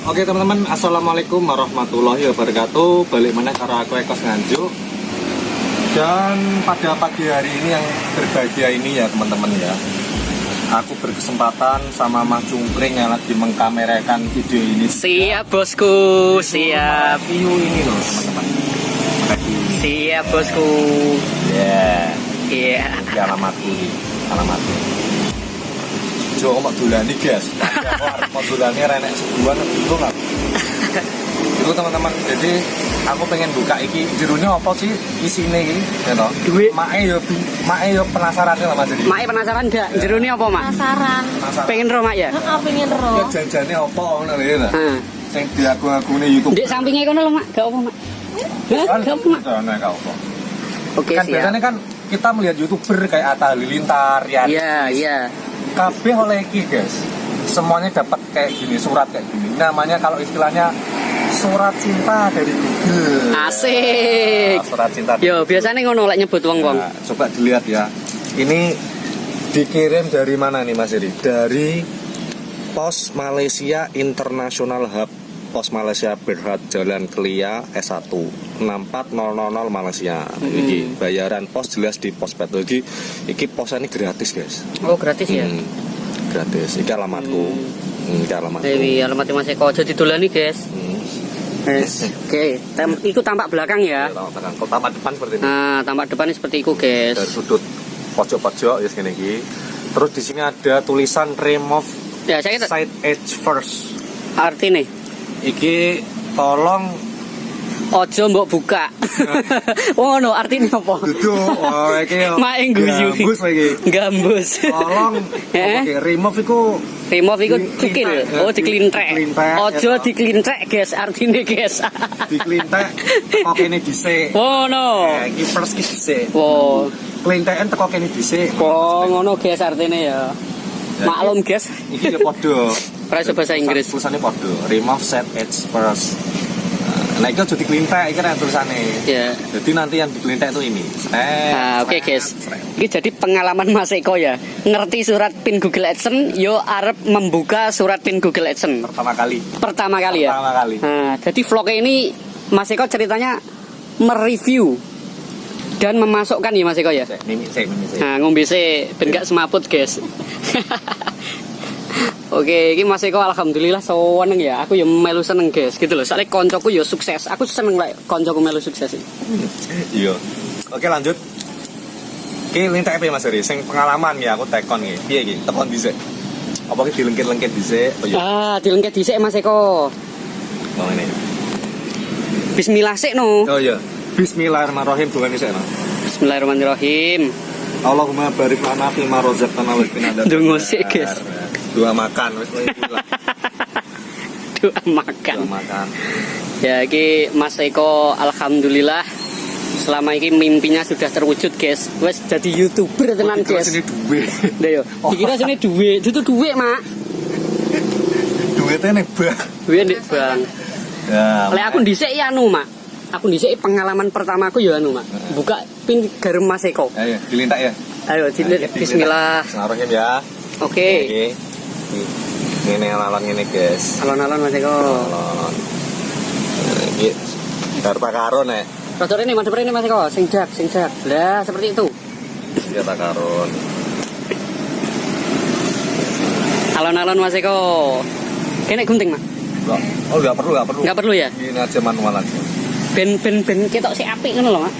Oke teman-teman, assalamualaikum warahmatullahi wabarakatuh. Balik mana cara aku Ekos Nganjuk. Dan pada pagi hari ini yang berbahagia ini ya teman-teman ya, aku berkesempatan sama Mas Cungkring yang lagi mengkamerakan video ini. Siap bosku, siap. View ini loh teman-teman. Siap bosku. Ya, Iya. ini alamatku nih, alamatku. Jo mak dolani guys. Aku arep mau dolani renek sebulan bingung aku. Itu teman-teman, jadi aku pengen buka iki jerone apa sih isine iki, ya toh? Duit. Mae yo penasaran lah Mas jadi. Mak penasaran enggak? Jerone apa, Mak? Penasaran. Pengen ro, Mak ya? Heeh, pengen Ya ro. janjane apa ngono lho ya. Heeh. Sing diaku-akune YouTube. Dek sampingnya kono lho, Mak. Gak apa, Mak. Hah? Gak apa, Mak. Nek apa. Oke, Kan siap. biasanya kan kita melihat YouTuber kayak Atta Halilintar, ya. Iya, iya. Kabeh oleh iki guys, semuanya dapat kayak gini, surat kayak gini. Namanya kalau istilahnya surat cinta dari Google. Asik. Surat cinta. Yo, biasanya ngono lek nyebut wong-wong. Nah, coba dilihat ya. Ini dikirim dari mana nih Mas Eri? Dari Pos Malaysia International Hub, Pos Malaysia Berhad Jalan Kelia S1 64000 Malaysia. Iki bayaran pos jelas di pos pet. Iki posnya ini gratis guys. Oh, gratis ya? Gratis. Iki alamatku. Iki alamatku. Dewi, alamat Mas Eko aja didolani, guys. Yes. Oke, itu tampak belakang ya. Kalau tampak depan seperti ini. Nah, tampak depannya seperti itu, guys. Dari sudut pojok-pojok ya segini iki. Terus di sini ada tulisan remove Ya, saya side edge first. arti nih. Iki tolong Ojo mbok buka. Oh no, artinya apa? duduk. Oh iki Maeng guyu. gambus iki. Gambus. Tolong Eh? oke, remove iku Remove iku Di- cukil. diklintek. Oh, diklintek. Diklintek, Ojo ya. diklintek, guys. Artinya, guys. diklintek teko kene dhisik. Oh no. Iki first ki dhisik. Oh, Klinteken teko kene dhisik. oh ngono, guys, artinya ya. Maklum, guys. Iki ya padha. Prasa bahasa Inggris. Tulisannya padha. Remove side edge first. Nah, itu jadi klintek, ini kan tulisannya. Ya. Jadi nanti yang diklintek itu ini. Nah, oke, guys. Ini jadi pengalaman Mas Eko ya. Ngerti surat PIN Google AdSense, yo arep membuka surat PIN Google AdSense. Pertama kali. Pertama kali ya. Pertama kali. Nah, jadi vlognya ini Mas Eko ceritanya mereview dan memasukkan ya Mas Eko ya. Mimi. Nah, ngombe sih ben gak semaput, guys. Oke, ini Mas Eko alhamdulillah seneng ya. Aku ya melu seneng, guys, gitu loh. Soalnya koncoku ya sukses. Aku seneng lah koncoku melu sukses sih. Iya. Oke, lanjut. Oke, lintek apa ya Mas Eri? Sing pengalaman ya aku tekon iki. Piye iki? Tekon dhisik. Apa iki dilengket-lengket dhisik? Oh iya. Dilengket dhisik Mas Eko. Oh ini. Bismillah sik no. Oh iya. Bismillahirrahmanirrahim bukan dhisik no. Bismillahirrahmanirrahim. Allahumma barik lana fi ma razaqtana wa qina adzabannar. Dungo sik, guys. Dua makan wis kowe iki lah. Doa makan. Dua makan. Ya, iki Mas Eko alhamdulillah selama ini mimpinya sudah terwujud, guys. Wes jadi YouTuber tenan, guys. Ini duwe. Ndak yo. Dikira sini duit, itu duit, Mak. Duitnya nih bah. Duit Dik, Bang. Ya. Lek aku dhisik ya anu, Mak. Aku dhisik pengalaman pertama aku ya anu, Mak. Buka PIN garam Mas Eko. Ayo, dilintak ya. Ayo, bismillah. Bismillahirrahmanirrahim ya. Oke. Oke. Ini alon ini guys. Alon-alon Mas Eko. Alon. Ini harta karun ya. Rodor ini, madep ini Mas Eko. Sing jak. Lah, seperti itu. Ini harta karun. Alon-alon Mas Eko. Kene gunting, Mak. Oh nggak perlu. Enggak perlu ya? Ini aja manual aja. Ben ketok sik apik ngono lho, Mak.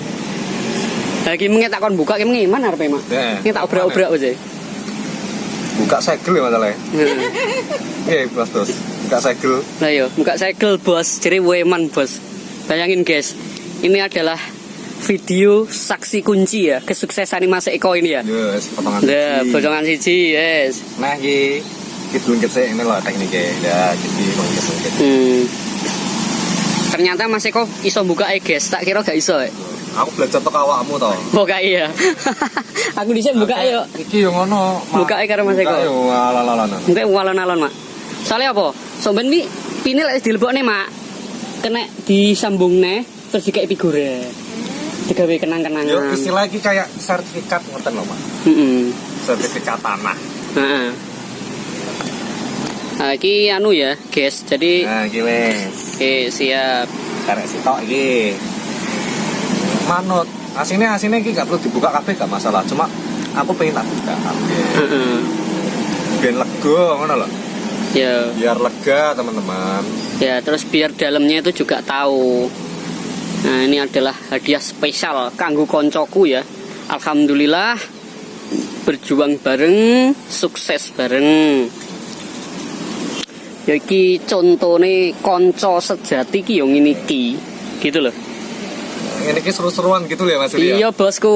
Lagi mengen tak kon buka ki mengi man arepe, Mak. Heeh. Ini tak obrak-obrak aja. Buka segel ya masalahnya. Bos. Buka segel. Lah yo, buka segel, Bos. Jadi Weman, Bos. Bayangin, guys. Ini adalah video saksi kunci ya kesuksesan Mas Eko ini ya. Yes, potongan. Nah, potongan siji, yes. Nah, kita lengket sih ini loh tekniknya. Ya, jadi lengket. Ternyata Mas Eko iso buka guys. Tak kira gak iso. Aku belajar toko awakmu toh. Buka iya. Aku dhisik buka yo. Iki yo ngono. Buka karo Mas Eko. Buka yo ala-ala. Buka alon-alon, Mak. Soalnya apa? Sampeyan iki pinil wis dilebokne, Mak. Kena disambungne terus dikek figure. Digawe kenang-kenangan. Yo istilah iki kayak sertifikat ngoten lho, Mak. Heeh. Sertifikat tanah. Heeh. Nah, iki anu ya, guys. Jadi Nah, iki wis. oke, siap. Karek sitok iki. Manut. Asine iki gak perlu dibuka kabeh gak masalah. Cuma aku pengen tak buka kabeh. Heeh. Ben lega ngono lho. Ya. Biar lega, teman-teman. Ya, terus biar dalamnya itu juga tahu. Nah, ini adalah hadiah spesial kanggo koncoku ya. Alhamdulillah berjuang bareng, sukses bareng. Ya iki contone konco sejati ki yo ngene iki. Gitu loh. Ini ki seru-seruan gitu ya Mas Ria? Iya, bosku.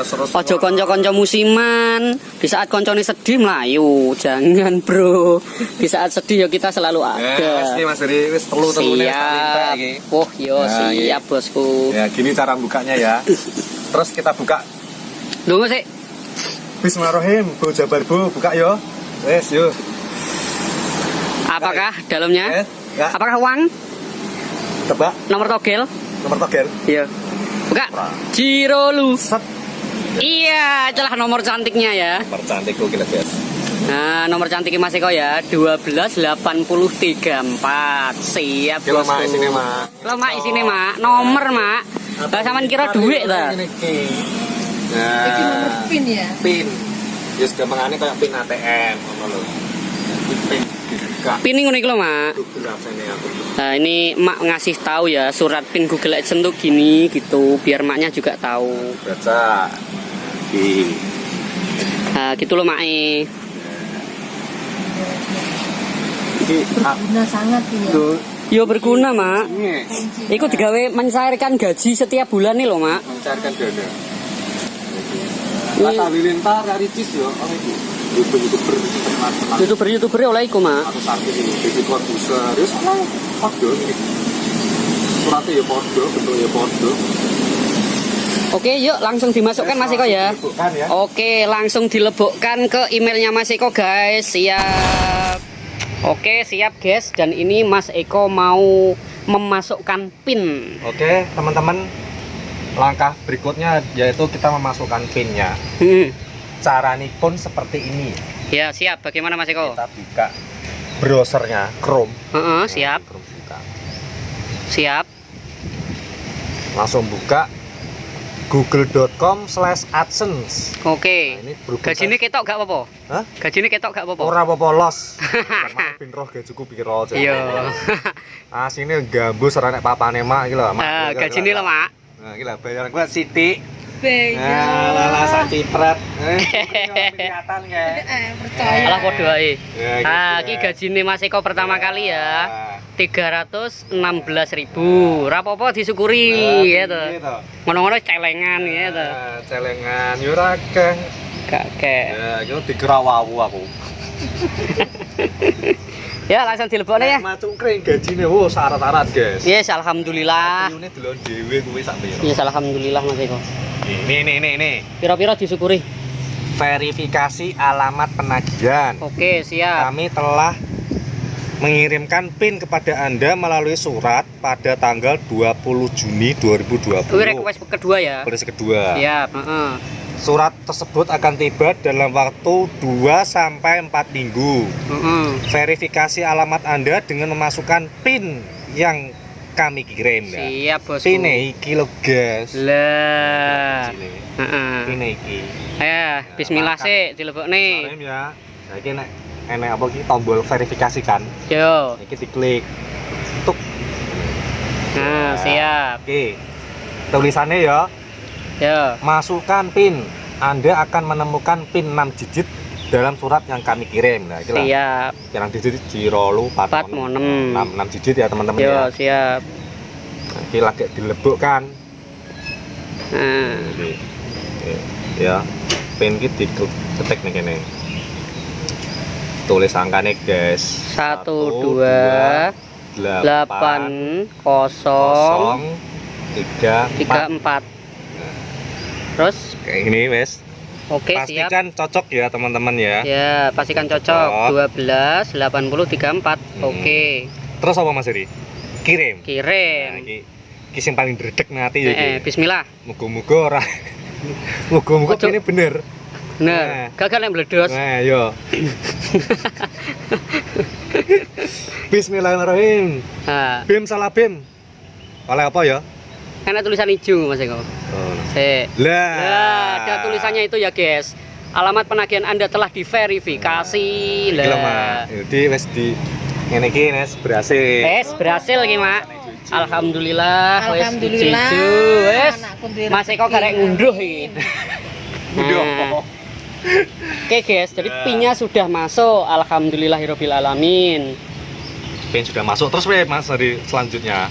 seru-seruan. Ojo konco-konco musiman. Di saat koncone sedih melayu. Jangan, Bro. Di saat sedih ya kita selalu ada. Wis Mas Ria, wis telu-telune tak lintek Siap. iki. Oh, yo Nah, siap, bosku. Ya, gini cara bukanya ya. Terus kita buka. Tunggu sih. Bismillahirrahmanirrahim. Bu Jabar Bu, buka yo. Wes, yo. Apakah dalamnya? Ya, Apakah uang? tebak Nomor togel? nomor togel. Iya. Buka. Jirolu. Set. Iya, itulah nomor cantiknya ya. Nomor cantikku gila, guys. Nah, nomor cantiknya Mas Eko ya, 12834. Siap, Kilo bosku. mak isine mak. Lo mak isine mak, nomor mak. Lah sampean kira duit ta? Ini ki. Iki nomor Nah, pin ya. pin. Yes, gampangane kayak pin ATM ngono lho. Iki pin dibuka. Pin ngono iki lho, Mak. Google rasane aku. Nah, ini Mak ngasih tahu ya, surat pin Google AdSense tuh gini gitu, biar Maknya juga tahu. Baca. Iki. Nah, gitu loh, Mak. Iki Berguna sangat ya. Duh, Yo berguna, Mak. ini Iku digawe mencairkan gaji setiap bulan nih loh, Mak. mencairkan dana. Mas Halilintar dari Cis yo, apa itu? YouTuber internasional. YouTuber oleh iku, Mak. Atau artis ini, Deddy Corbuzier, ya sama podo ini. Suratnya ya podo, bentuknya podo. Oke, yuk langsung dimasukkan Mas Eko ya. Bukan ya. Oke, langsung dilebokkan ke emailnya Mas Eko, guys. Siap. Oke, siap, guys. Dan ini Mas Eko mau memasukkan pin. Oke, teman-teman. Langkah berikutnya yaitu kita memasukkan pinnya. Caranya pun seperti ini. Ya, siap. Bagaimana Mas Eko? Kita buka browsernya Chrome. Heeh, siap. Chrome buka. Siap. Langsung buka google.com/adsense. Oke. Nah, ini berhubung Gajine ketok gak apa-apa? Hah? Gajine ketok gak apa-apa? Ora apa-apa los. Karena ben roh gajiku piro aja. Iya. Ah sini gambus ora nek papane mak iki lho, Mak. Ah, gajine lho, Mak. Nah, iki lho bayaran gua Siti. Bega. Nah, lala sak cipret. Kelihatan ya. Percaya. Alah podo ae. Ya, gitu Ah, ya. iki gajine Mas Eko pertama kali ya. Nah, 316.000. Ora apa-apa disyukuri ya to. gitu. Ngono-ngono celengan ya to. Nah, celengan yo ora akeh. Gak kek. Ya, yo digerawawu aku. Ya langsung dilebokne ya. Macung kring gajine wo syarat-syarat, guys. Yes, alhamdulillah. Ini delon dhewe kuwi sak piro. Yes, alhamdulillah Mas Eko. Ini. Pira-pira disyukuri. Verifikasi alamat penagihan. Oke, siap. Kami telah mengirimkan PIN kepada Anda melalui surat pada tanggal 20 Juni 2020. Kuwi request kedua ya. Request kedua. Siap, heeh. Surat tersebut akan tiba dalam waktu 2 sampai 4 minggu. Heeh. Verifikasi alamat Anda dengan memasukkan PIN yang kami kirim ya. Siap, Bosku. PIN iki lho, guys. Lah. Sini. Heeh. PIN iki. Ayo, bismillah sih dilebokne. Salim ya. Saiki nek enek apa iki tombol verifikasi kan. Yo. Iki diklik. Tuk. Nah, siap. Oke. Tulisannya ya, Yo. masukkan PIN. Anda akan menemukan PIN 6 digit dalam surat yang kami kirim. Nah, iki lah. Siap. Yang digit Jirolu 456. 6 digit ya, teman-teman Yo, ya. siap. Iki lagi dilebokkan. Nah, Oke. Ya. PIN iki diketik nih kene. Tulis angkanya, guys. 1 2 8 0 3 4. 3 4. Terus Kayak ini, wes. oke, siap. Pastikan cocok ya, teman-teman ya. Ya, pastikan cocok. Cocok. 12 80 34. Oke. Terus apa Mas Eri? Kirim. Nah, Kirim. iki sing paling dredeg nanti ya iki. Bismillah. Muga-muga ora. Muga-muga Ojo. ini bener. Nah, gagal yang meledos. Nah, yo. Bismillahirrahmanirrahim. Nah, Bim salah bim. Oleh apa ya? kan ada tulisan hijau Mas Eko. Lah. Nah, ada tulisannya itu ya guys. Alamat penagihan Anda telah diverifikasi. Iki lho, Mak. Jadi wis di ngene iki wis berhasil. Berhasil iki, Mak. Alhamdulillah, wis Alhamdulillah. dijuju. Wis. Anakku duwe Mas Eko rezeki. karek ngunduh iki. Udah. Nah. Oke guys, jadi pinnya sudah masuk. Alhamdulillahirabbil alamin. Pin sudah masuk terus weh Mas dari selanjutnya.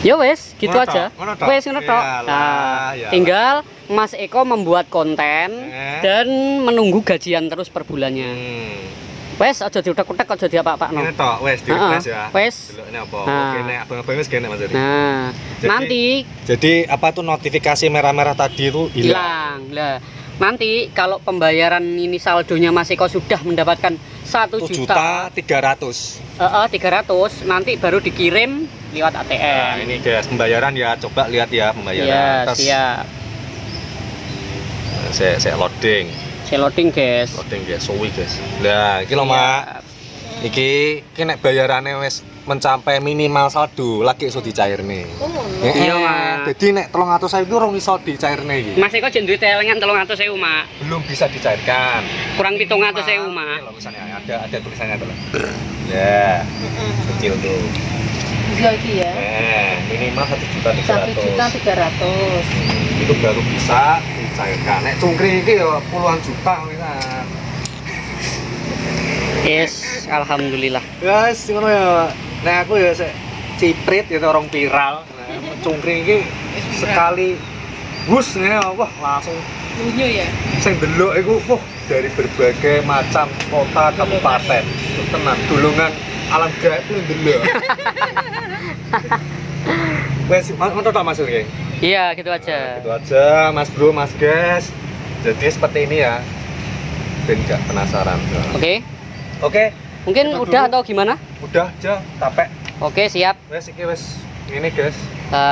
Ya wes, gitu Ngono aja. tok, ngono tok. Wes ngono tok. Iyalah, Nah, iyalah. tinggal Mas Eko membuat konten dan menunggu gajian terus per bulannya. Wes, aja diutek-utek, aja diapa-apakno. Ini tok wes di refresh ya. Wes. Delok ini apa? Nah. Oke nek abang-abang wis kene Mas Eri. Nah, Jadi- nanti Jadi apa tuh notifikasi merah-merah tadi itu hilang. hilang. Lah, nanti kalau pembayaran ini saldonya Mas Eko sudah mendapatkan 1 juta 1.300.000. 300, nanti baru dikirim lewat Nah, ATM. ini guys pembayaran ya, coba lihat ya pembayaran. Iya, Terus, siap. Saya loading. Saya loading, guys. Loading guys, suwi guys. Lah, iki lho Mak. Iki nek bayarane wis mencapai minimal saldo lagi iso dicairne. Oh, ngono. Iya, Mak. Jadi nek 300.000 itu rong iso dicairne iki. Mas Eko jen duwe telengan 300.000, Mak. Belum bisa dicairkan. Kurang 700.000, Mak. Ini loh misalnya ada tulisannya tuh. Ya, kecil tuh. Iya iki ya. Minimal 1.300.000. 1.300.000. Itu baru bisa dicairkan. Nek cungkring iki ya puluhan juta kan. Yes, alhamdulillah. Guys, ngono ya. Nek aku ya sik ciprit itu orang viral. Nah, cungkring iki sekali bus ngene wah langsung Lunyo ya. sing delok iku wah dari berbagai macam kota kabupaten. Tenan dolongan alam gaib ku delok. Wes, ngono tok Mas Uri. Iya, gitu aja. Gitu aja Mas Bro, Mas Guys. Jadi seperti ini ya. Ben gak penasaran. Oke. Oke, Mungkin Itu udah dulu. atau gimana? udah aja capek. Oke, siap. Wes iki wes ini guys.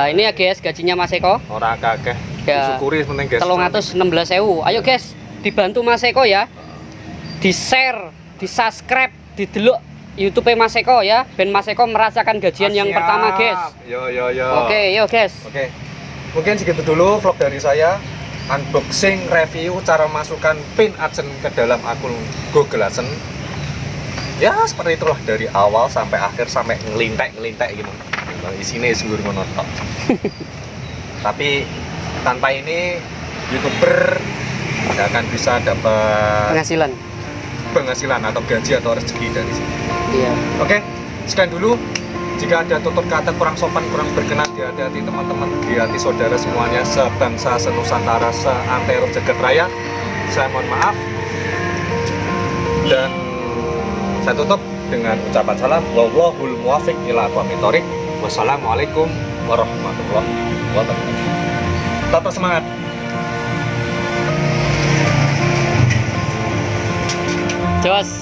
Ini ya guys, gajinya Mas Eko. Ora kakeh. Ya. Syukuri penting guys. 316.000. Ayo guys, dibantu Mas Eko ya. Di-share, di-subscribe, didelok YouTube Mas Eko ya. Ben Mas Eko merasakan gajian yang Siap. pertama, guys. Yo. Oke, yuk guys. Oke. Mungkin segitu dulu vlog dari saya. Unboxing, review, cara masukkan pin AdSense ke dalam akun Google AdSense. Ya seperti itulah dari awal sampai akhir sampai ngelintek gitu. Nah, isinya sungguh ngono tok. Tapi tanpa ini YouTuber nggak akan bisa dapat Penghasilan. atau gaji atau rezeki dari sini. Iya. Oke, sekian dulu. Jika ada tutur kata kurang sopan, kurang berkenan, hati-hati teman-teman, hati saudara semuanya, sebangsa, senusantara, seantero jagat raya. Saya mohon maaf. Dan saya tutup dengan ucapan salam. Wallahul muwaffiq ila aqwamit thoriq. Wassalamualaikum warahmatullahi wabarakatuh. Tetap semangat. Jos.